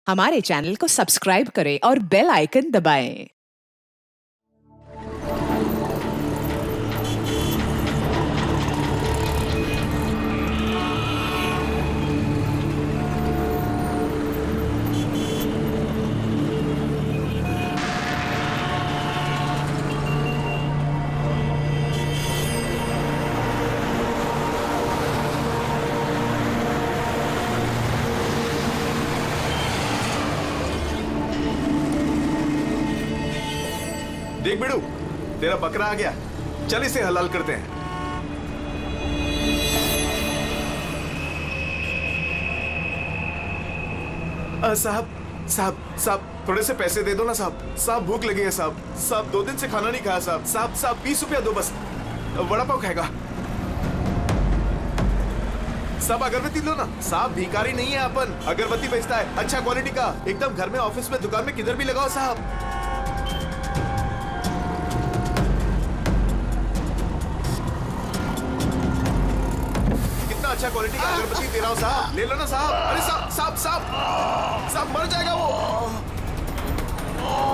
हमारे चैनल को सब्सक्राइब करें और बेल आइकन दबाएं। देख बिड़ू, तेरा बकरा आ गया। चल इसे हलाल करते हैं। साहब साहब साहब थोड़े से पैसे दे दो ना साहब। साहब भूख लगी है साहब। साहब 2 दिन से खाना नहीं खाया साहब। साहब 20 रुपया दो बस। वड़ा पाव खाएगा साहब। अगरबत्ती लो ना साहब। भिखारी नहीं है अपन, अगरबत्ती बेचता है अच्छा क्वालिटी का, एकदम घर में, ऑफिस में, दुकान में, किधर भी लगाओ साहब। अच्छा क्वालिटी का अगरबत्ती दे रहा हूं साहब, ले लो ना साहब। अरे साहब साहब साहब साहब मर जाएगा वो।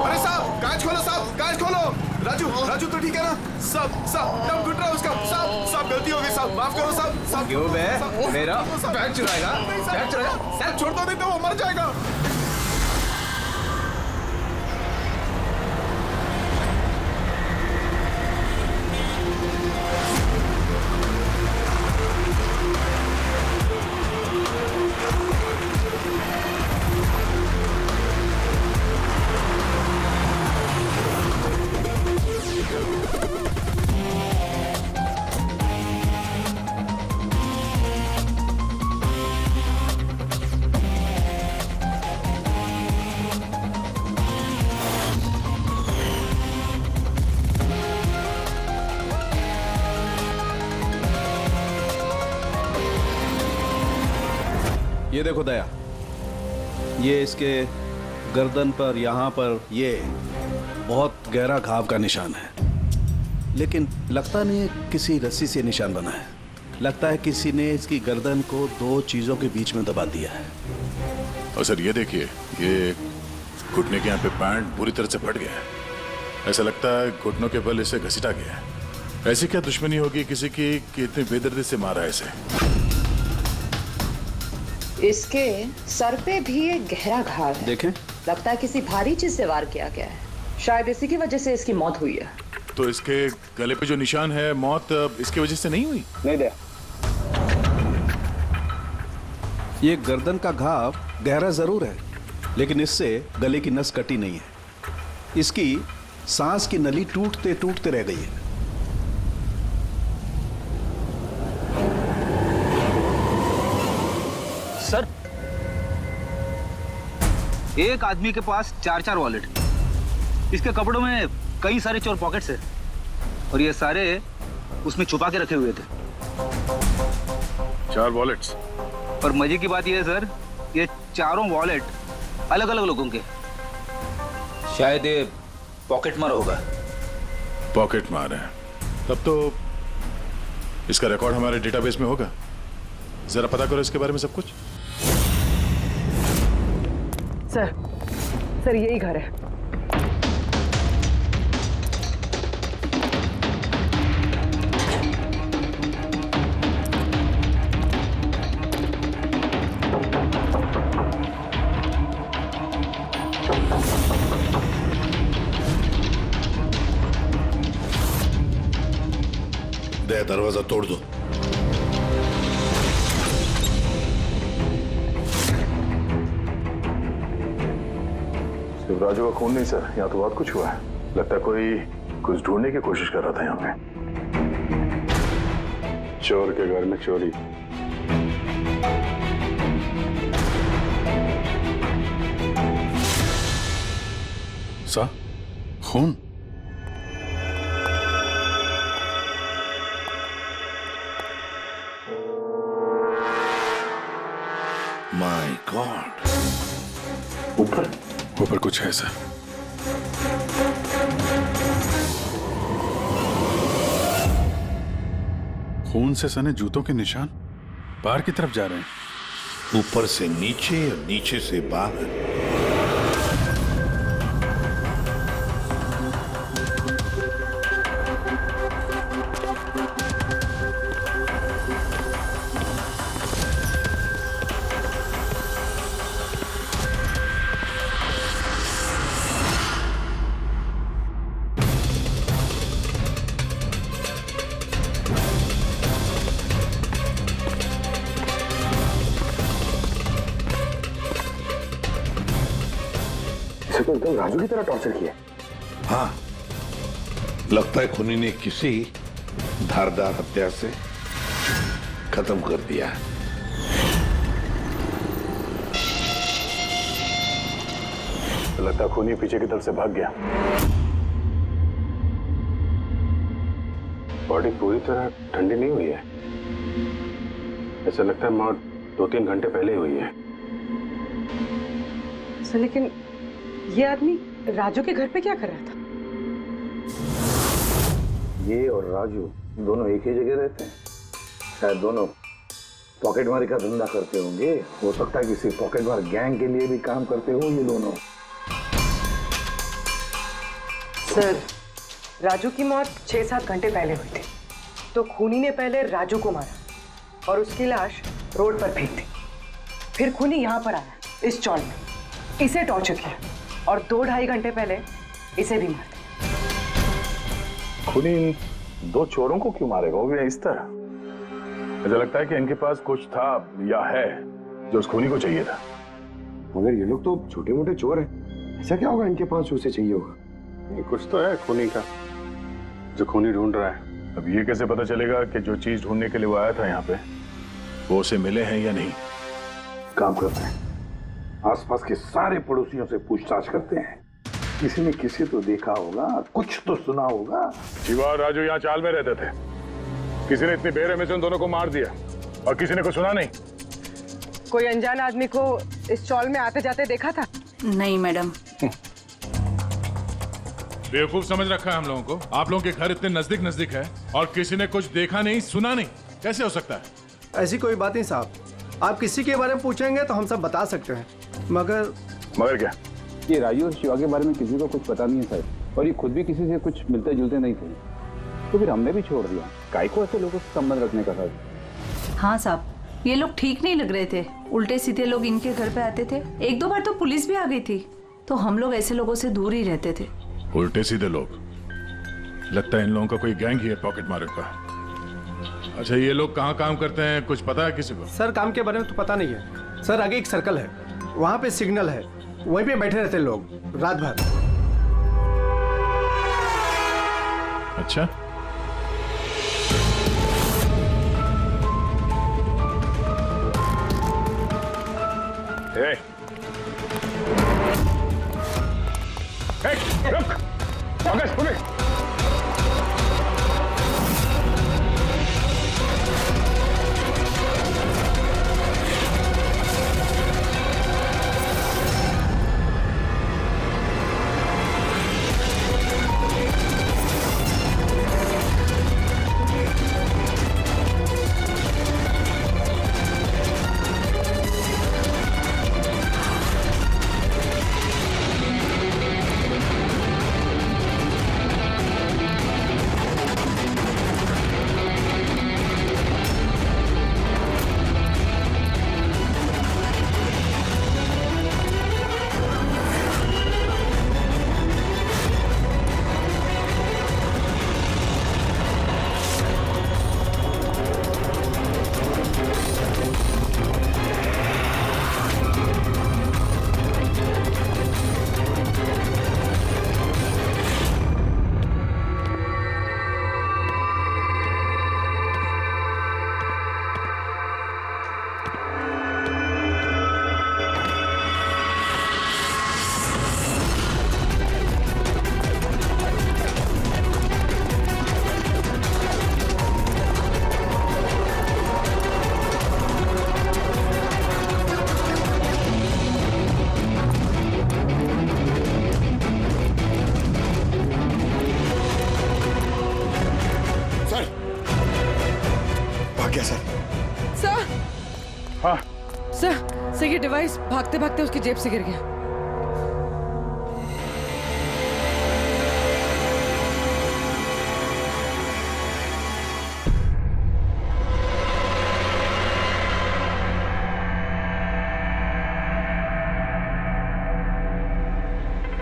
अरे साहब कांच खोलो साहब, कांच खोलो। राजू राजू तो ठीक है ना साहब? साहब दम घुट रहा है उसका साहब। साहब गलती हो गई साहब, माफ करो साहब। साहब क्यों बे? मेरा बैग चुराएगा? बैग चुराएगा? साहब छोड़ दो, नहीं तो वो मर जाएगा। ये देखो दया, ये इसके गर्दन पर, यहाँ पर, ये बहुत गहरा घाव का निशान है। लेकिन लगता नहीं है किसी रस्सी से निशान बना है। लगता है किसी ने इसकी गर्दन को 2 चीजों के बीच में दबा दिया है। और सर ये देखिए, ये घुटने के यहाँ पे पैंट पूरी तरह से फट गया है। ऐसा लगता है घुटनों के बल इसे घसीटा गया है। ऐसी क्या दुश्मनी होगी किसी की कि इतनी बेदर्दी से मारा है इसे? इसके सर पे भी एक गहरा घाव है। देखें, लगता है किसी भारी चीज से वार किया गया है। शायद इसी की वजह से इसकी मौत हुई है। तो इसके गले पे जो निशान है, मौत इसकी वजह से नहीं हुई? नहीं दे। ये गर्दन का घाव गहरा जरूर है, लेकिन इससे गले की नस कटी नहीं है। इसकी सांस की नली टूटते टूटते रह गई है। सर, एक आदमी के पास 4 वॉलेट, इसके कपड़ों में कई सारे चोर पॉकेट्स हैं और ये सारे उसमें छुपा के रखे हुए थे। 4 वॉलेट्स? और मजे की बात ये है सर, ये चारों वॉलेट अलग अलग लोगों के। शायद ये पॉकेट मार होगा। पॉकेट मार है? तब तो इसका रिकॉर्ड हमारे डेटाबेस में होगा। जरा पता करो इसके बारे में सब कुछ। सर यही घर है। दया, दरवाजा तोड़ दो। राजू का खून नहीं सर, यहाँ तो बहुत कुछ हुआ है। लगता है कोई कुछ ढूंढने की कोशिश कर रहा था यहाँ पे। चोर के घर में चोरी। सा खून? My God. ऊपर ऊपर कुछ है सर। खून से सने जूतों के निशान बाहर की तरफ जा रहे हैं। ऊपर से नीचे और नीचे से बाहर। इसे तो एकदम राजू की तरह टॉर्चर किया। हाँ, लगता है खूनी ने किसी धारदार हत्या से खत्म कर दिया। तो लगता है खूनी पीछे की तरफ से भाग गया। बॉडी पूरी तरह ठंडी नहीं हुई है। ऐसा लगता है मौत 2-3 घंटे पहले हुई है। सर लेकिन ये आदमी राजू के घर पे क्या कर रहा था? ये और राजू दोनों एक ही जगह रहते हैं। शायद दोनों पॉकेटमारी का धंधा करते होंगे। हो सकता है किसी पॉकेटमार गैंग के लिए भी काम करते हो ये दोनों। सर राजू की मौत 6-7 घंटे पहले हुई थी, तो खूनी ने पहले राजू को मारा और उसकी लाश रोड पर फेंक दी। फिर खूनी यहाँ पर आया इस चौल में, इसे टॉर्चर किया और 2-2.5 घंटे पहले इसे भी मार दिया। खूनी इन 2 चोरों को क्यों मारेगा वो भी इस तरह? मुझे लगता है कि इनके पास कुछ था या है जो उस खूनी को चाहिए था। मगर ये लोग तो छोटे मोटे चोर हैं। ऐसा क्या होगा इनके पास उसे चाहिए होगा? कुछ तो है खूनी का जो खूनी ढूंढ रहा है। अब ये कैसे पता चलेगा कि जो चीज ढूंढने के लिए वो आया था यहाँ पे वो उसे मिले हैं या नहीं? काम करते हैं, आसपास के सारे पड़ोसियों से पूछताछ करते हैं। किसी ने किसी तो देखा होगा, कुछ तो सुना होगा। शिवा और राजू यहाँ चाल में रहते थे। किसी ने इतनी बेरहमी से उन दोनों को मार दिया और किसी ने कुछ सुना नहीं। कोई अनजान आदमी को इस चौल में आते जाते देखा था? नहीं मैडम। बेवकूफ समझ रखा है हम लोगों को। आप लोगों के घर इतने नजदीक नजदीक है और किसी ने कुछ देखा नहीं सुना नहीं, कैसे हो सकता है? ऐसी कोई बात नहीं साहब, आप किसी के बारे में पूछेंगे तो हम सब बता सकते हैं। मगर क्या? ये राजू और शिवा के बारे में किसी को कुछ पता नहीं है सर, और ये खुद भी किसी से कुछ मिलते जुलते नहीं थे, तो फिर हमने भी छोड़ दिया। काय को ऐसे लोगों से संबंध रखने का सर? हाँ साहब, ये लोग ठीक नहीं लग रहे थे। उल्टे सीधे लोग इनके घर पे आते थे। 1-2 बार तो पुलिस भी आ गई थी, तो हम लोग ऐसे लोगों से दूर ही रहते थे। उल्टे सीधे लोग? लगता है इन लोगों का कोई गैंग ही है पॉकेट मार का। अच्छा, ये लोग कहाँ काम करते हैं, कुछ पता है किसी को? सर काम के बारे में तो पता नहीं है सर। आगे एक सर्कल है, वहाँ पे सिग्नल है, वहीं पे बैठे रहते लोग रात भर। अच्छा, रुक! पुलिस! डिवाइस भागते भागते उसकी जेब से गिर गया।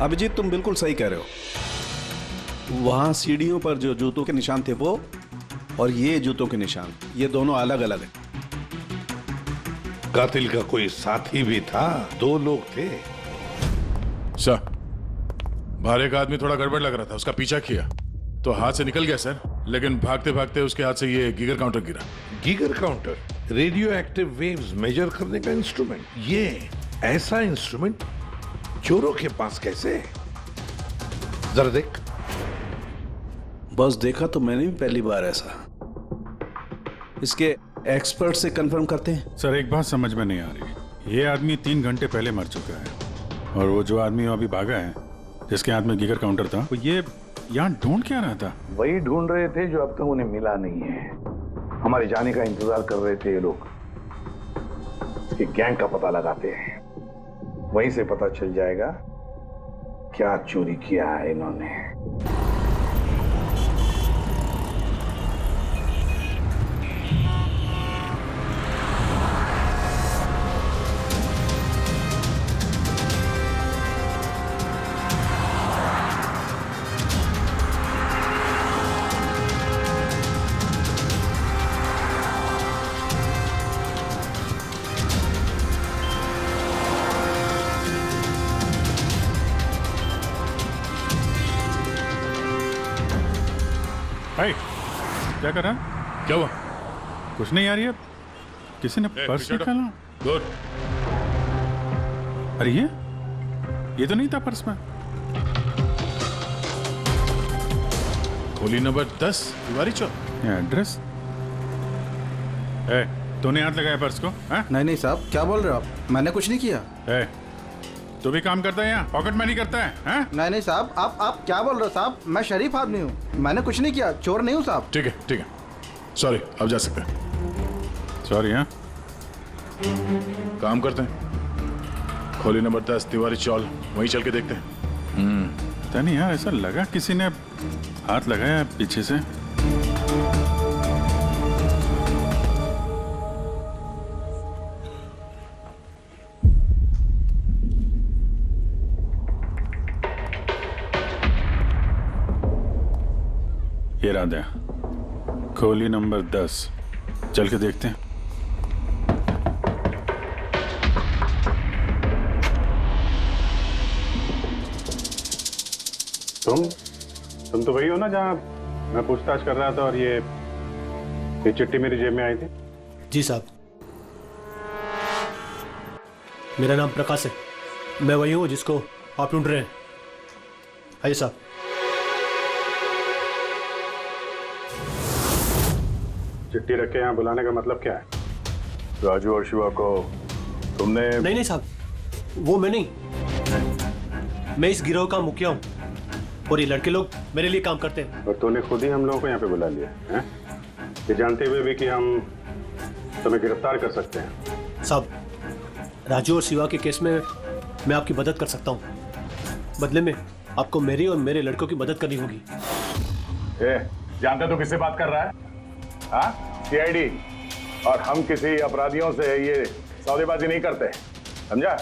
अभिजीत, तुम बिल्कुल सही कह रहे हो। वहां सीढ़ियों पर जो जूतों के निशान थे वो, और ये जूतों के निशान, ये दोनों अलग अलग हैं। कातिल का कोई साथी भी था, 2 लोग थे। सर, बाहर एक आदमी थोड़ा गड़बड़ लग रहा था, उसका पीछा किया तो हाथ से निकल गया सर, लेकिन भागते भागते उसके हाथ से ये गीगर काउंटर गिरा। Geiger counter radioactive waves measure करने का इंस्ट्रूमेंट। ये ऐसा इंस्ट्रूमेंट चोरों के पास कैसे? जरा देख। बस देखा तो मैंने भी पहली बार ऐसा। इसके एक्सपर्ट से कंफर्म करते हैं। सर, एक बात समझ में नहीं आ रही। ये आदमी 3 घंटे पहले मर चुका है, और वो जो आदमी अभी भागा है, जिसके हाथ में गीगर काउंटर था, वो ये यहाँ ढूंढ क्या रहा था? वही ढूंढ रहे थे जो अब तक उन्हें मिला नहीं है। हमारे जाने का इंतजार कर रहे थे ये लोग। इसके गैंग का पता लगाते हैं, वहीं से पता चल जाएगा क्या चोरी किया है इन्होंने। भाई, क्या कर रहा है? क्या हुआ? कुछ नहीं यार, ये किसी ने पर्स निकाला। गुड। अरे ये तो नहीं था पर्स में। खोली नंबर 10 तिवारी चौक। ये एड्रेस। तूने हाथ लगाया पर्स को? हाँ? नहीं साहब, क्या बोल रहे हो आप? मैंने कुछ नहीं किया। तू भी काम करता है यहाँ, पॉकेट मनी करता है? हाँ? नहीं साहब, आप क्या बोल रहे हो साहब? मैं शरीफ आदमी हूँ, मैंने कुछ नहीं किया, चोर नहीं हूँ साहब। ठीक है, सॉरी, अब जा सकते हैं। सॉरी। हाँ, काम करते हैं, खोली नंबर 10 तिवारी चौल, वहीं चल के देखते हैं। पता नहीं यार, ऐसा लगा किसी ने हाथ लगाया पीछे से। ये रहा है, खोली नंबर 10, चल के देखते हैं। तुम तो वही हो ना जहाँ मैं पूछताछ कर रहा था और ये चिट्ठी मेरी जेब में आई थी? जी साहब, मेरा नाम प्रकाश है, मैं वही हूँ जिसको आप ढूंढ रहे हैं। आइए साहब। चिट्ठी रख के यहाँ बुलाने का मतलब क्या है? राजू और शिवा को तुमने? नहीं साहब, वो मैं नहीं, मैं इस गिरोह का मुखिया हूँ और ये लड़के लोग मेरे लिए काम करते हैं। और तूने खुद ही हम लोगों को यहाँ पे बुला लिया है, ये जानते हुए भी कि हम तुम्हें गिरफ्तार कर सकते हैं। साहब, राजू और शिवा के केस में मैं आपकी मदद कर सकता हूँ, बदले में आपको मेरी और मेरे लड़कों की मदद करनी होगी। जानते तो किससे बात कर रहा है? हाँ, सीआईडी, और हम किसी अपराधियों से ये सौदेबाजी नहीं करते, समझा?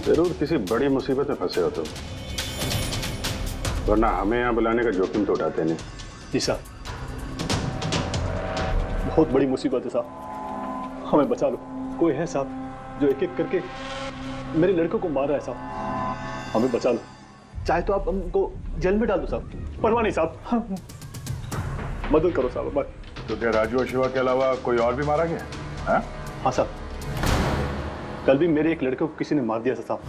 जरूर किसी बड़ी मुसीबत में फंसे हो तुम, वरना हमें यहाँ बुलाने का जोखिम तो उठाते नहीं। जी साहब, बहुत बड़ी मुसीबत है साहब, हमें बचा लो। कोई है साहब जो एक एक करके मेरे लड़कों को मार रहा है साहब, हमें बचा लो। चाहे तो आप हमको जेल में डाल दो साहब, परवाह नहीं साहब, मदद करो साहब हमारी। तो क्या राजू और शिवा के अलावा कोई और भी मारा गया? हाँ साहब, कल भी मेरे एक लड़के को किसी ने मार दिया था साहब।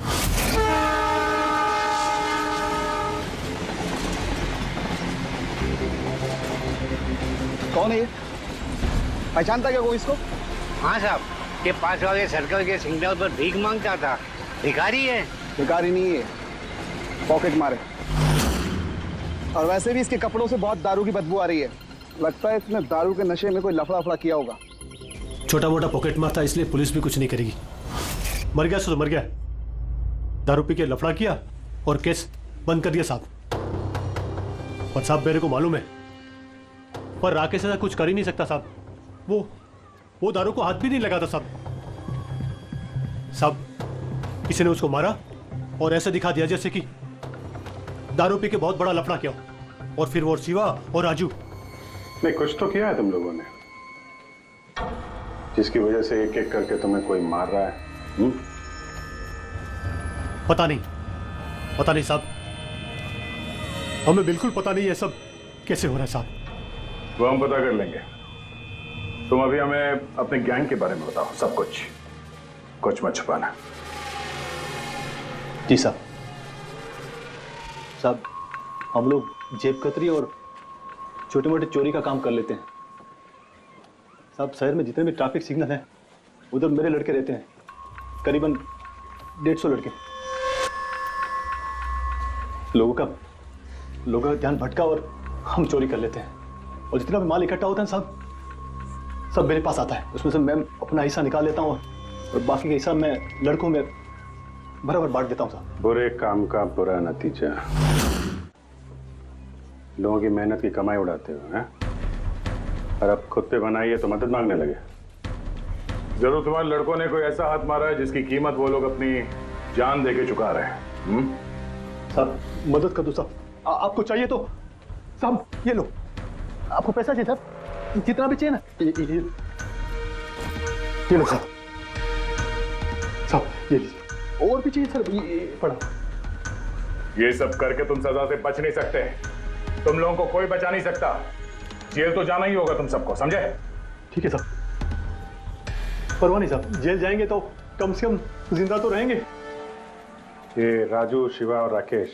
कौन है ये? पहचानता क्या कोई इसको? हाँ साहब, ये 5 वाले सर्कल के सिग्नल पर भीख मांगता था। भिखारी है? भिखारी नहीं है, पॉकेट मारे। और वैसे भी इसके कपड़ों से बहुत दारू की बदबू आ रही है, लगता है इसने दारू के नशे में कोई लफड़ा किया होगा। छोटा मोटा पॉकेट मार था, इसलिए पुलिस भी कुछ नहीं करेगी। मर गया सो मर गया, दारू पी के लफड़ा किया और केस बंद कर दिया साहब। पर साहब मेरे को मालूम है, पर राकेश ऐसा कुछ कर ही नहीं सकता साहब। वो दारू को हाथ भी नहीं लगाता साहब। साहब किसी ने उसको मारा और ऐसा दिखा दिया जैसे कि दारू पी के बहुत बड़ा लफड़ा किया, और फिर वो शिवा और राजू। नहीं, कुछ तो किया है तुम लोगों ने, जिसकी वजह से एक एक करके तुम्हें कोई मार रहा है। पता नहीं साहब, हमें बिल्कुल पता नहीं ये सब कैसे हो रहा है साहब। वो हम पता कर लेंगे। तुम अभी हमें अपने गैंग के बारे में बताओ, सब कुछ मत छुपाना। जी साहब। साहब हम लोग जेब कतरी और छोटे मोटे चोरी का काम कर लेते हैं साहब। शहर में जितने भी ट्रैफिक सिग्नल हैं उधर मेरे लड़के रहते हैं, करीबन 150 लड़के। लोगों का ध्यान भटका और हम चोरी कर लेते हैं, और जितना भी माल इकट्ठा होता है साहब सब मेरे पास आता है। उसमें से मैं अपना हिस्सा निकाल लेता हूँ और बाकी का हिस्सा मैं लड़कों में बराबर बांट देता हूँ साहब। बुरे काम का बुरा नतीजा, लोगों की मेहनत की कमाई उड़ाते हो हैं, और अब खुद पे बनाई है तो मदद मांगने लगे। जरूर तुम्हारे लड़कों ने कोई ऐसा हाथ मारा है जिसकी कीमत वो लोग अपनी जान दे के चुका रहे हैं। साहब मदद कर दो साहब, आपको चाहिए तो साहब ये लो, आपको पैसा चाहिए साहब, जितना भी चाहिए ना ये लो साहब। साहब ये लीजिए, और भी चाहिए सर, ये पड़ा। ये सब करके तुम सजा से बच नहीं सकते, तुम लोगों को कोई बचा नहीं सकता। जेल तो जाना ही होगा तुम सबको, समझे? ठीक है साहब, परवाह नहीं साहब, जेल जाएंगे तो कम से कम जिंदा तो रहेंगे। ये राजू, शिवा और राकेश,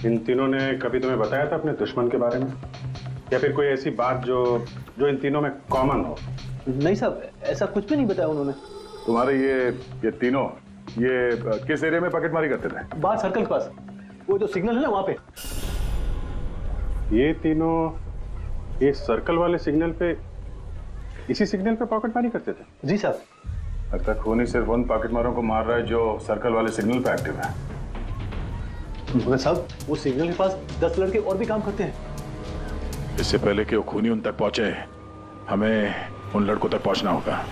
इन तीनों ने कभी तुम्हें बताया था अपने दुश्मन के बारे में, या फिर कोई ऐसी बात जो इन तीनों में कॉमन हो? नहीं साहब, ऐसा कुछ भी नहीं बताया उन्होंने। तुम्हारे ये तीनों ये किस एरिया में पॉकेटमारी करते थे? बाहर सर्कल के पास, वो जो सिग्नल है ना वहां पे। ये तीनों ये सर्कल वाले सिग्नल पे, इसी सिग्नल पे पॉकेटमारी करते थे? जी साहब। लगता है खूनी सिर्फ उन पॉकेटमारों को मार रहा है जो सर्कल वाले सिग्नल पे एक्टिव है। मगर साहब वो सिग्नल के पास 10 लड़के और भी काम करते हैं। इससे पहले कि वो खूनी उन तक पहुंचे, हमें उन लड़कों तक पहुंचना होगा।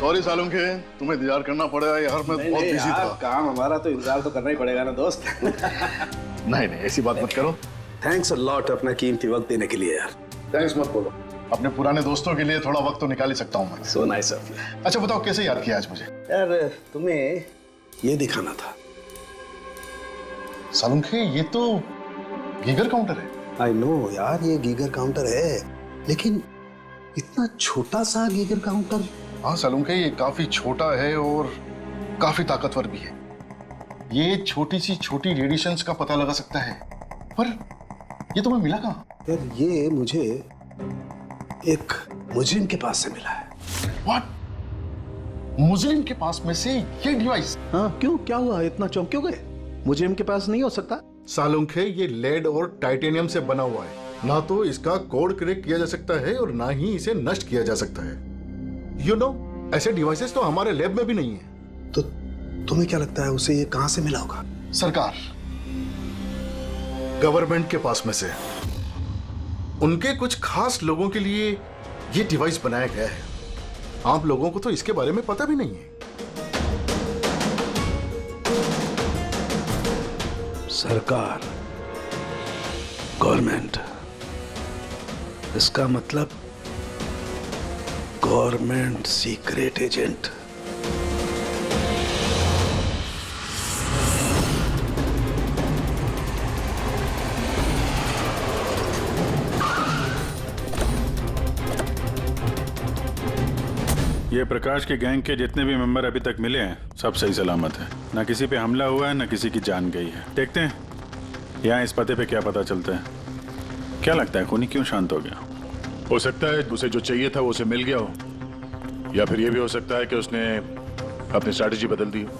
सॉरी सालुंखे, तुम्हें इंतजार करना पड़ेगा यार, मैं बहुत बिजी था। काम हमारा तो इंतजार तो करना ही पड़ेगा ना दोस्त। नहीं ऐसी बात मत करो। थैंक्स अ लॉट अपना कीमती वक्त देने के लिए यार। थैंक्स मत बोलो, अपने पुराने दोस्तों के लिए थोड़ा वक्त तो निकाल ही सकता हूँ मैं। So nice of you. अच्छा बताओ कैसे याद किया आज मुझे? यार तुम्हें ये दिखाना था। सालुंखे ये तो गीगर काउंटर है। आई नो यार, ये गीगर काउंटर है, लेकिन इतना छोटा सा गीगर काउंटर। हाँ सालुंखे, ये काफी छोटा है और काफी ताकतवर भी है। ये छोटी रेडिएशंस का पता लगा सकता है, पर ये तुम्हें मिला कहाँ? यार ये मुझे एक मुजरिम के पास से मिला है। What? मुजरिम के पास में से ये डिवाइस? हाँ क्यों, क्या हुआ, इतना चौंक क्यों गए? मुजरिम के पास नहीं हो सकता? सालुंखे ये लेड और टाइटेनियम से बना हुआ है, ना तो इसका कोड क्रैक किया जा सकता है और ना ही इसे नष्ट किया जा सकता है। You know, ऐसे डिवाइसेस तो हमारे लैब में भी नहीं है। तो तुम्हें क्या लगता है उसे ये कहां से मिला होगा? सरकार, गवर्नमेंट के पास में से उनके कुछ खास लोगों के लिए ये डिवाइस बनाया गया है। आप लोगों को तो इसके बारे में पता भी नहीं है। सरकार, गवर्नमेंट, इसका मतलब गवर्नमेंट सीक्रेट एजेंट। ये प्रकाश के गैंग के जितने भी मेंबर अभी तक मिले हैं सब सही सलामत है, ना किसी पे हमला हुआ है ना किसी की जान गई है। देखते हैं यहाँ इस पते पे क्या पता चलता है। क्या लगता है खूनी क्यों शांत हो गया? हो सकता है उसे जो चाहिए था वो उसे मिल गया हो, या फिर ये भी हो सकता है कि उसने अपनी स्ट्रैटेजी बदल दी हो।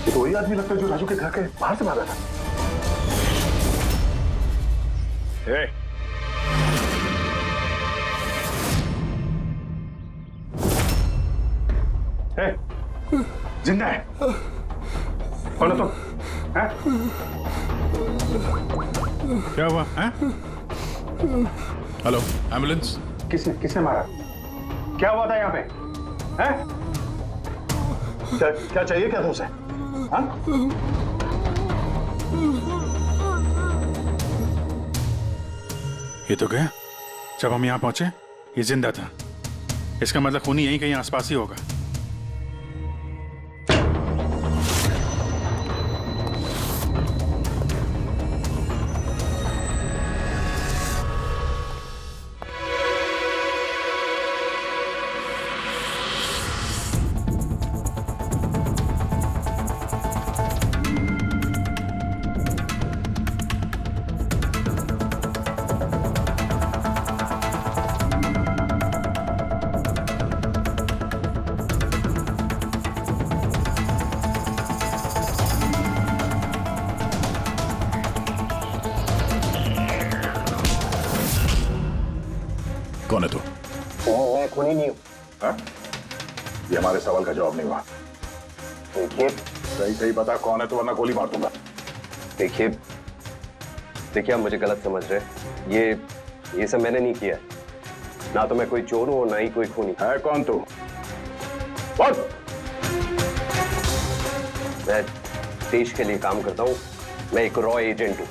तो वही आदमी लगता है जो राजू के घर के बाहर से भागा था। जिंदा है? कौन है तुम? क्या हुआ? Hello, ambulance. किसने मारा? क्या हुआ था यहाँ पे? क्या चाहिए क्या तुमसे? ये तो गया। जब हम यहाँ पहुंचे ये जिंदा था। इसका मतलब खूनी यहीं कहीं आसपास ही होगा। कौन है तू? मैं खूनी नहीं हूँ। ये हमारे सवाल का जवाब नहीं हुआ। देखिए सही बता कौन है तो वरना गोली मार दूंगा। देखिए आप मुझे गलत समझ रहे हैं। ये सब मैंने नहीं किया। ना तो मैं कोई चोर हूँ और ना ही कोई खूनी। है कौन तू? बोल। मैं देश के लिए काम करता हूँ। मैं एक रॉ एजेंट हूँ।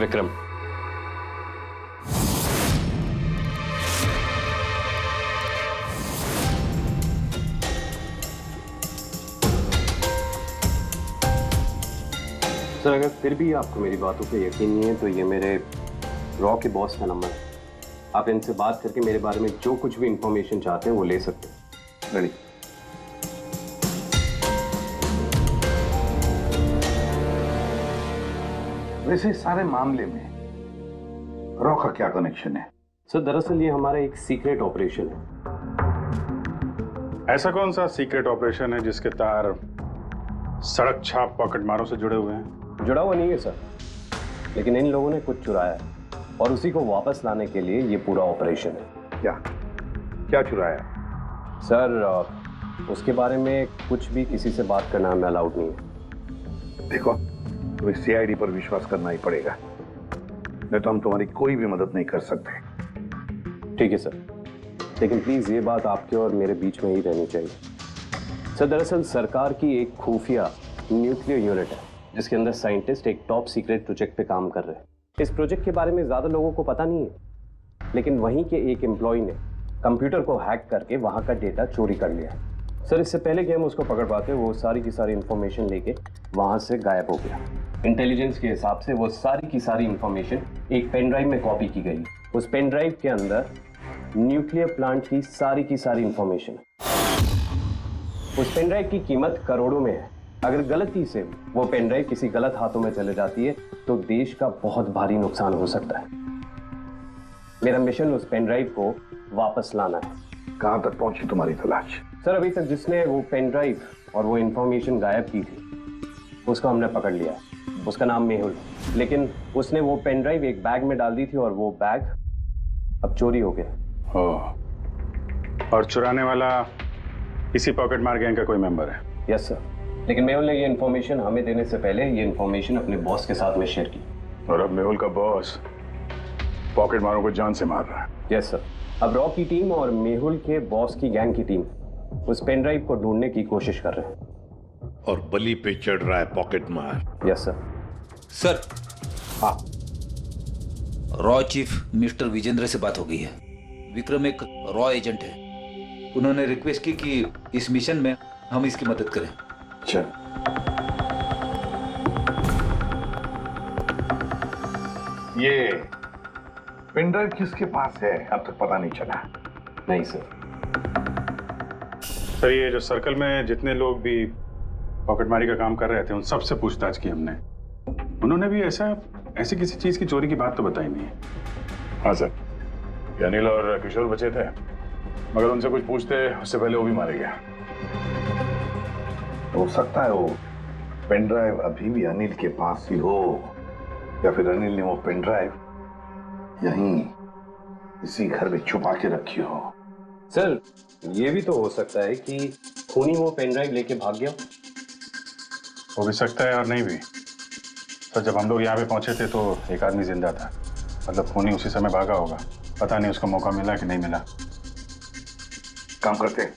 विक्रम। सर अगर फिर भी आपको मेरी बातों पे यकीन नहीं है तो ये मेरे रॉ के बॉस का नंबर है। आप इनसे बात करके मेरे बारे में जो कुछ भी इंफॉर्मेशन चाहते हैं वो ले सकते हैं। रेडी? वैसे सारे मामले में रॉ का क्या कनेक्शन है? सर दरअसल ये हमारा एक सीक्रेट ऑपरेशन है। ऐसा कौन सा सीक्रेट ऑपरेशन है जिसके तार सड़क छाप पॉकेट मारों से जुड़े हुए हैं? जुड़ा हुआ नहीं है सर, लेकिन इन लोगों ने कुछ चुराया है और उसी को वापस लाने के लिए ये पूरा ऑपरेशन है। क्या चुराया? सर उसके बारे में कुछ भी किसी से बात करना हमें अलाउड नहीं है। देखो तुम्हें सीआईडी पर विश्वास करना ही पड़ेगा, नहीं तो हम तुम्हारी कोई भी मदद नहीं कर सकते। ठीक है सर, लेकिन प्लीज ये बात आपके और मेरे बीच में ही रहनी चाहिए। सर दरअसल सरकार की एक खुफिया न्यूक्लियर यूनिट है जिसके अंदर साइंटिस्ट एक टॉप सीक्रेट प्रोजेक्ट पे काम कर रहे हैं। इस प्रोजेक्ट के बारे में ज्यादा लोगों को पता नहीं है, लेकिन वहीं के एक एम्प्लॉय ने कंप्यूटर को हैक करके वहां का डेटा चोरी कर लिया। सर इससे पहले कि हम उसको पकड़ पाते वो सारी की सारी इंफॉर्मेशन लेके वहां से गायब हो गया। इंटेलिजेंस के हिसाब से वो सारी की सारी इंफॉर्मेशन एक पेन ड्राइव में कॉपी की गई। उस पेन ड्राइव के अंदर न्यूक्लियर प्लांट की सारी इंफॉर्मेशन है। उस पेन ड्राइव की कीमत करोड़ों में है। अगर गलती से वो पेन ड्राइव किसी गलत हाथों में चले जाती है तो देश का बहुत भारी नुकसान हो सकता है। मेरा मिशन उस पेन ड्राइव को वापस लाना है। कहां तक पहुंची तुम्हारी तलाश? सर अभी तक जिसने वो पेन ड्राइव और वो इंफॉर्मेशन गायब की थी उसको हमने पकड़ लिया। उसका नाम मेहुल, लेकिन उसने वो पेन ड्राइव एक बैग में डाल दी थी और वो बैग अब चोरी हो गया। और चुराने वाला इसी पॉकेट मार गैंग का कोई मेंबर है? यस सर, लेकिन मेहुल ने ये इन्फॉर्मेशन हमें देने से पहले ये इन्फॉर्मेशन अपने बॉस के साथ में शेयर की। और अब मेहुल का बॉस पॉकेट मारों को जान से मार रहा है। Yes sir. अब रॉ की टीम और मेहुल के बॉस की गैंग की टीम उस पेन ड्राइव को ढूंढने की कोशिश कर रहे हैं। और बलि पे चढ़ रहा है पॉकेट मार। Yes sir. सर, हाँ, रॉ चीफ मिस्टर विजेंद्र से बात हो गई है। विक्रम एक रॉ एजेंट है। उन्होंने रिक्वेस्ट की कि इस मिशन में हम इसकी मदद करें। चल, ये पेन ड्राइव किसके पास है अब तक पता नहीं चला। नहीं सर। सर, ये जो सर्कल में जितने लोग भी पॉकेटमारी का काम कर रहे थे उन सबसे पूछताछ की हमने। उन्होंने भी ऐसी किसी चीज की चोरी की बात तो बताई नहीं है। हाँ सर, ये अनिल और किशोर बचे थे, मगर उनसे कुछ पूछते उससे पहले वो भी मारे गया। हो सकता है वो पेन ड्राइव अभी भी अनिल के पास ही हो, या फिर अनिल ने वो पेन ड्राइव यहीं इसी घर में छुपा के रखी हो। सर, ये भी तो हो सकता है कि खूनी वो पेन ड्राइव लेके भाग गया। हो भी सकता है और नहीं भी। सर, जब हम लोग यहाँ पे पहुंचे थे तो एक आदमी जिंदा था, मतलब खूनी उसी समय भागा होगा। पता नहीं उसको मौका मिला कि नहीं मिला। काम करते हैं,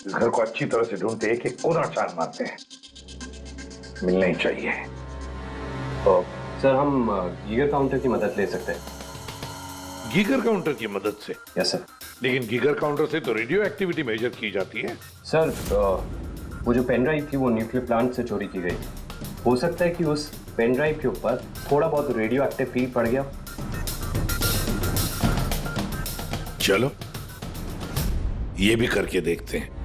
इस घर को अच्छी तरह से ढूंढते, एक एक कोना छान मारते हैं, मिलना ही चाहिए। तो सर, हम गीगर काउंटर की मदद ले सकते हैं। गीगर काउंटर की मदद से? Yes sir. लेकिन गीगर काउंटर से तो रेडियो एक्टिविटी मेजर की जाती है। सर, वो जो पेन ड्राइव थी वो न्यूक्लियर प्लांट से चोरी की गई। हो सकता है कि उस पेन ड्राइव के ऊपर थोड़ा बहुत रेडियो एक्टिव फील पड़ गया। चलो ये भी करके देखते हैं।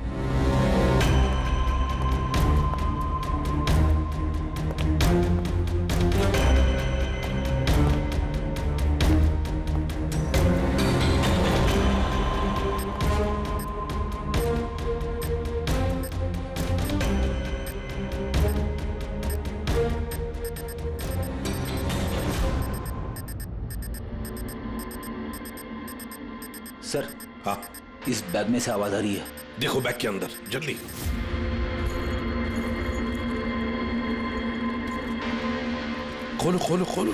सर, हाँ, इस बैग में से आवाज आ रही है। देखो बैग के अंदर, जल्दी। खोलो खोलो खोलो।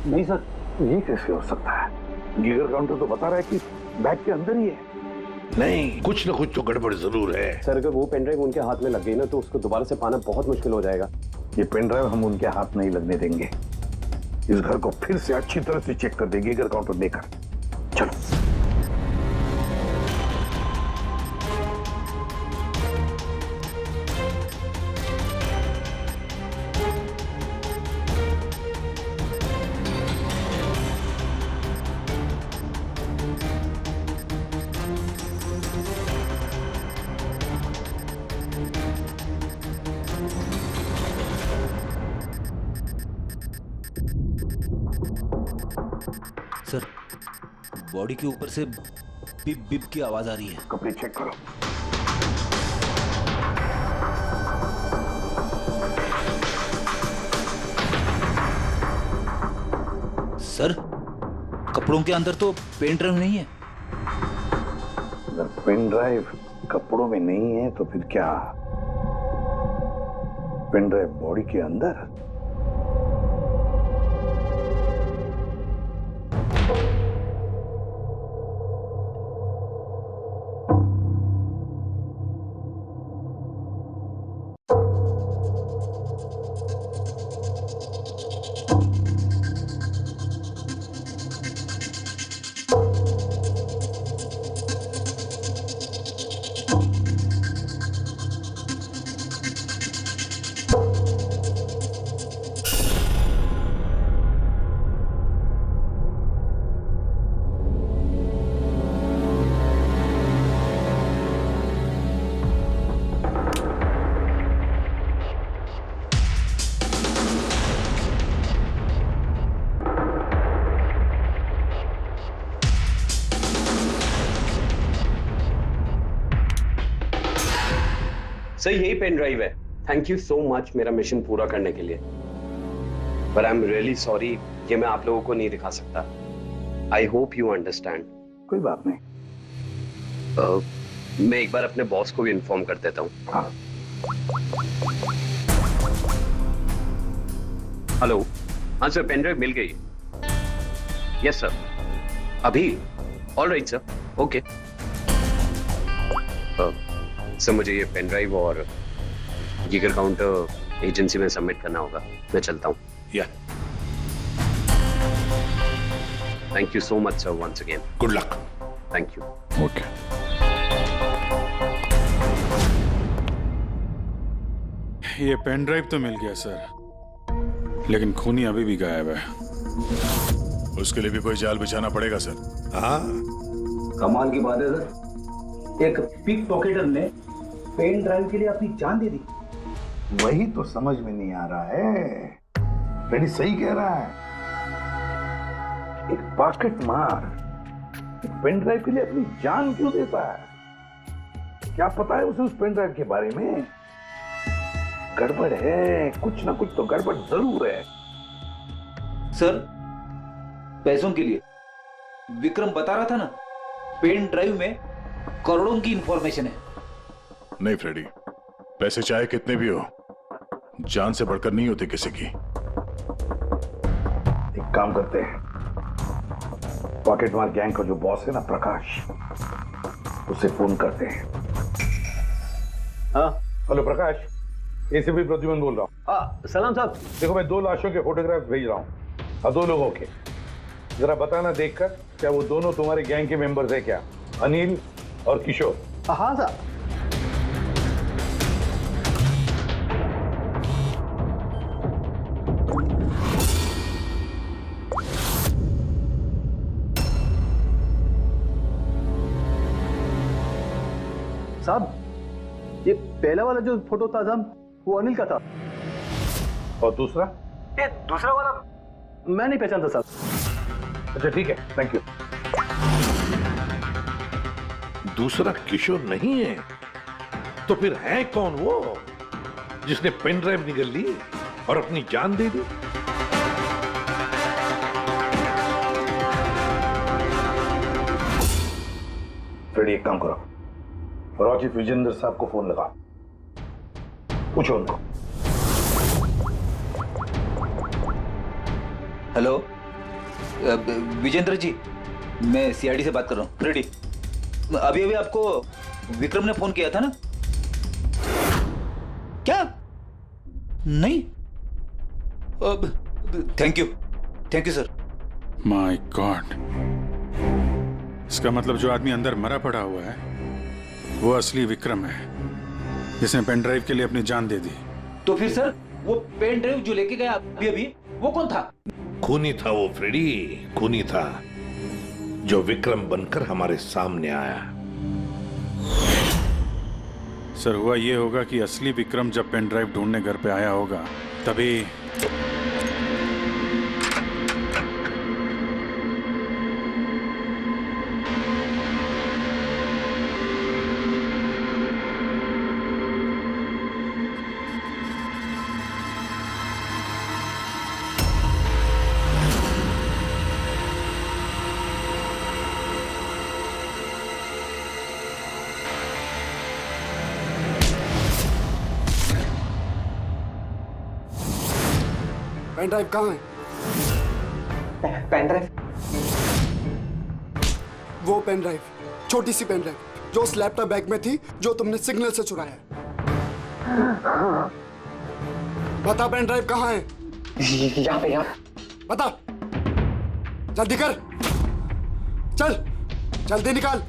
नहीं सर, ये कैसे हो सकता है? गीगर काउंटर तो बता रहा है कि बैग के अंदर ही है। नहीं, कुछ ना कुछ तो गड़बड़ जरूर है। सर, अगर वो पेन ड्राइव उनके हाथ में लग गई ना तो उसको दोबारा से पाना बहुत मुश्किल हो जाएगा। ये पेन ड्राइव हम उनके हाथ नहीं लगने देंगे। इस घर को फिर से अच्छी तरह से चेक कर देंगे गीगर काउंटर देकर। चलो। सर, बॉडी के ऊपर से बिप बिप की आवाज आ रही है। कपड़े चेक करो। सर, कपड़ों के अंदर तो पेन ड्राइव नहीं है। अगर पेन ड्राइव कपड़ों में नहीं है तो फिर क्या? पेन ड्राइव बॉडी के अंदर? सर, यही पेन ड्राइव है। थैंक यू सो मच मेरा मिशन पूरा करने के लिए। पर आई एम रियली सॉरी, ये मैं आप लोगों को नहीं दिखा सकता। I hope you understand. कोई बात नहीं। मैं एक बार अपने बॉस को भी इन्फॉर्म कर देता हूँ। हाँ, हेलो, हाँ सर, पेन ड्राइव मिल गई। यस सर, अभी। All right sir, okay. Sir मुझे ये पेन ड्राइव और जिगर काउंटर एजेंसी में सबमिट करना होगा, मैं चलता हूँ। या thank you so much sir, once again. Good luck. Thank you. Okay. ये पेन ड्राइव तो मिल गया सर, लेकिन खूनी अभी भी गायब है। उसके लिए भी कोई जाल बिछाना पड़ेगा सर। हाँ, कमाल की बात है सर, एक पिक पॉकेटर ने पेन ड्राइव के लिए अपनी जान दे दी। वही तो समझ में नहीं आ रहा है। फ्रेडी सही कह रहा है, एक पॉकेट मार एक पेन ड्राइव के लिए अपनी जान क्यों देता है? क्या पता है उसे उस पेन ड्राइव के बारे में? गड़बड़ है, कुछ ना कुछ तो गड़बड़ जरूर है। सर, पैसों के लिए विक्रम बता रहा था ना, पेन ड्राइव में करोड़ों की इंफॉर्मेशन है। नहीं फ्रेडी, पैसे चाहे कितने भी हो, जान से बढ़कर नहीं होती किसी की। एक काम करते हैं, पॉकेट मार गैंग का जो बॉस है ना प्रकाश, उसे फोन करते हैं। हाँ हेलो प्रकाश, एसीपी प्रद्युमन बोल रहा हूँ। सलाम साहब। देखो मैं 2 लाशों के फोटोग्राफ भेज रहा हूँ और 2 लोगों के, जरा बताना देखकर क्या वो दोनों तुम्हारे गैंग के मेंबर्स है क्या? अनिल और किशोर। हाँ साहब। साहब, ये पहला वाला जो फोटो था साहब, वो अनिल का था। और दूसरा? ये दूसरा वाला मैं नहीं पहचानता साहब। अच्छा ठीक है, थैंक यू। दूसरा किशोर नहीं है तो फिर है कौन वो जिसने पेन ड्राइव निगल ली और अपनी जान दे दी? फ्रेडी एक काम करो, रॉचिफ विजेंद्र साहब को फोन लगा, पूछो उनको। हेलो विजेंद्र जी, मैं सीआईडी से बात कर रहा हूँ। फ्रेडी, अभी अभी आपको विक्रम ने फोन किया था ना? क्या? नहीं? Thank you sir. My God, इसका मतलब जो आदमी अंदर मरा पड़ा हुआ है वो असली विक्रम है, जिसने पेन ड्राइव के लिए अपनी जान दे दी। तो फिर सर, वो पेन ड्राइव जो लेके गया अभी वो कौन था? खूनी था वो फ्रेडी, खूनी था जो विक्रम बनकर हमारे सामने आया। सर, हुआ ये होगा कि असली विक्रम जब पेन ड्राइव ढूंढने घर पे आया होगा तभी पेन ड्राइव कहाँ है? Pen drive? वो पेन ड्राइव, छोटी सी पेन ड्राइव जो उस लैपटॉप बैग में थी जो तुमने सिग्नल से चुराया है। बता पेन ड्राइव कहाँ है? यहाँ पे, यहाँ। बता, जल्दी कर, चल जल्दी निकाल।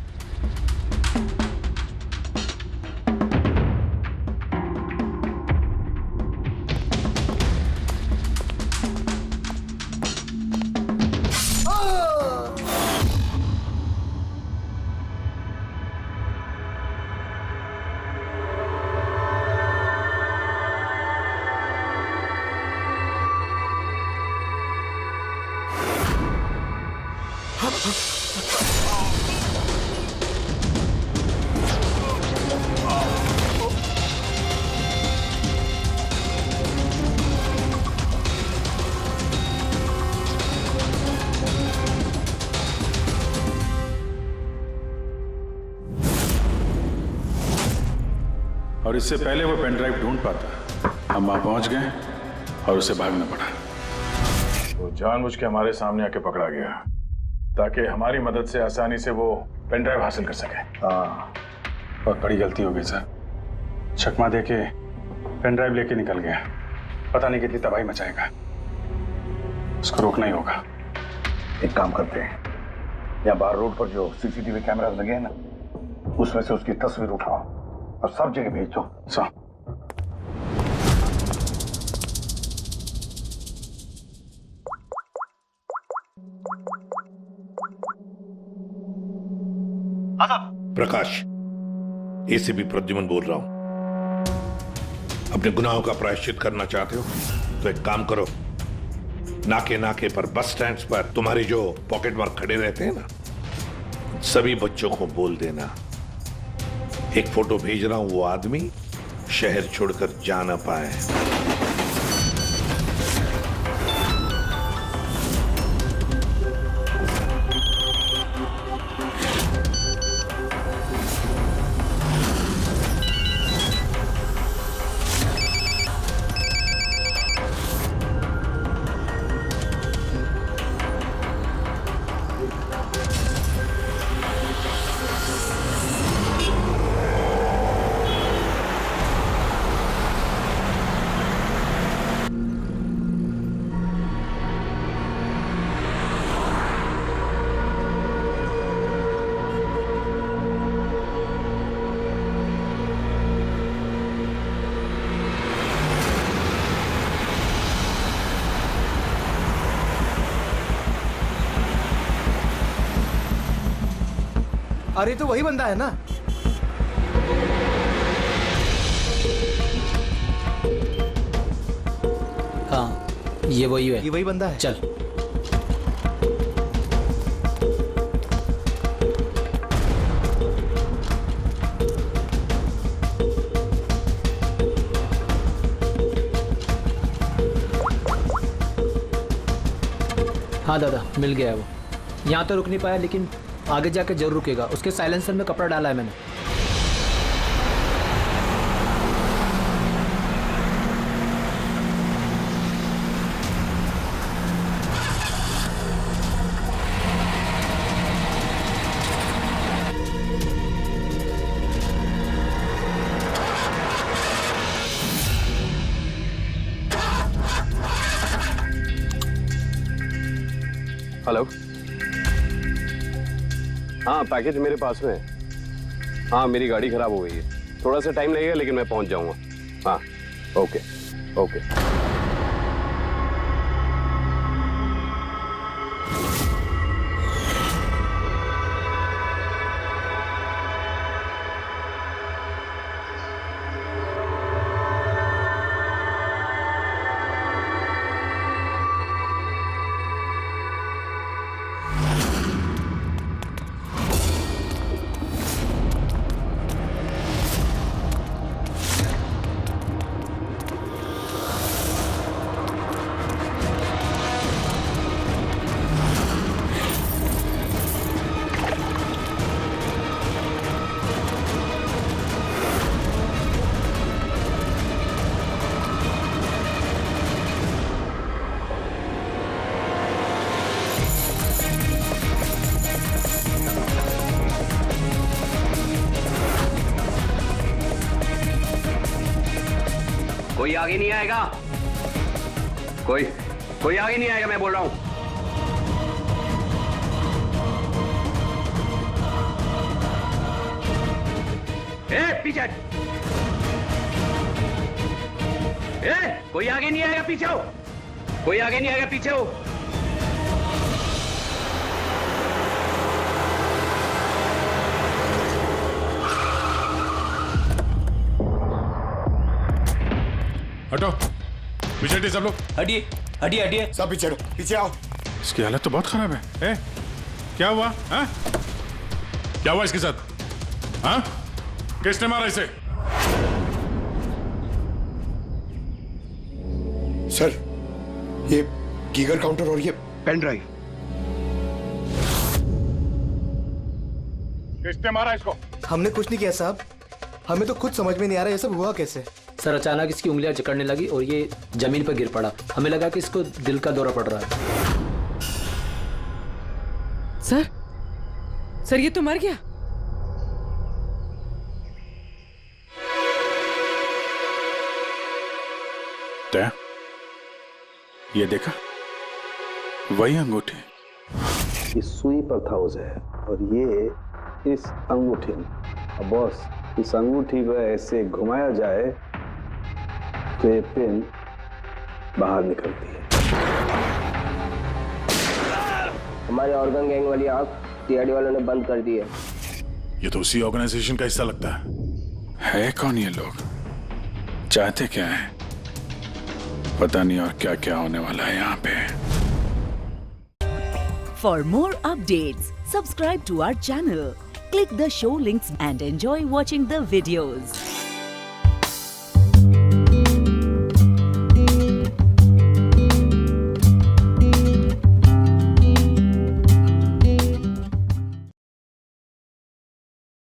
और इससे पहले वो पेन ड्राइव ढूंढ पाता, हम वहां पहुंच गए और उसे भागना पड़ा। वो जानबूझ के हमारे सामने आके पकड़ा गया ताकि हमारी मदद से आसानी से वो पेन ड्राइव हासिल कर सके। हाँ, बहुत बड़ी गलती हो गई सर। चकमा दे के पेन ड्राइव लेके निकल गया। पता नहीं कितनी तबाही मचाएगा। उसको रोकना ही होगा। एक काम करते हैं, यहाँ बार रोड पर जो सीसीटीवी कैमरास लगे हैं ना, उसमें से उसकी तस्वीर उठाओ और सब जगह भेज दो। सर, प्रकाश, एसीपी प्रद्युमन बोल रहा हूं। अपने गुनाहों का प्रायश्चित करना चाहते हो तो एक काम करो, नाके नाके पर, बस स्टैंड्स पर तुम्हारे जो पॉकेट मार खड़े रहते हैं ना, सभी बच्चों को बोल देना एक फोटो भेज रहा हूं, वो आदमी शहर छोड़कर जा ना पाए। अरे तो वही बंदा है ना। हाँ, ये वही है। ये वही बंदा है। चल। हाँ दादा, मिल गया वो। यहाँ तो रुक नहीं पाया, लेकिन आगे जाकर जरूर रुकेगा। उसके साइलेंसर में कपड़ा डाला है मैंने। हेलो। हाँ, पैकेज मेरे पास में है। हाँ, मेरी गाड़ी खराब हो गई है, थोड़ा सा टाइम लगेगा लेकिन मैं पहुंच जाऊंगा। हाँ, ओके ओके। कोई आगे नहीं आएगा, कोई आगे नहीं आएगा, मैं बोल रहा हूं। पीछे, कोई आगे नहीं आएगा, पीछे हो। कोई आगे नहीं आएगा, पीछे हो। हटो, पीछे हटिए सब लोग। हटिए हटिए हटिए, सब पीछे पीछे आओ। इसकी हालत तो बहुत खराब है। क्या हुआ? हाँ? क्या हुआ इसके साथ? हाँ? किसने मारा इसे? सर, ये गीगर काउंटर और ये पेन ड्राइव। किसने मारा इसको? हमने कुछ नहीं किया साहब, हमें तो खुद समझ में नहीं आ रहा ये सब हुआ कैसे। सर अचानक इसकी उंगलियां जकड़ने लगी और ये जमीन पर गिर पड़ा। हमें लगा कि इसको दिल का दौरा पड़ रहा है। सर ये तो मर गया। दया, ये देखा, वही अंगूठी। इस सुई पर था उसे और ये इस अंगूठी में। अब बॉस, इस अंगूठी को ऐसे घुमाया जाए तो ये पिन बाहर निकलती है। हमारे ऑर्गन गैंग वाली आंख टीआरडी वालों ने बंद कर दी है। ये तो उसी ऑर्गेनाइजेशन का हिस्सा लगता है कौन ये लोग? चाहते क्या है? पता नहीं और क्या क्या होने वाला है यहाँ पे। For more updates, subscribe to our channel, click the show links and enjoy watching the videos.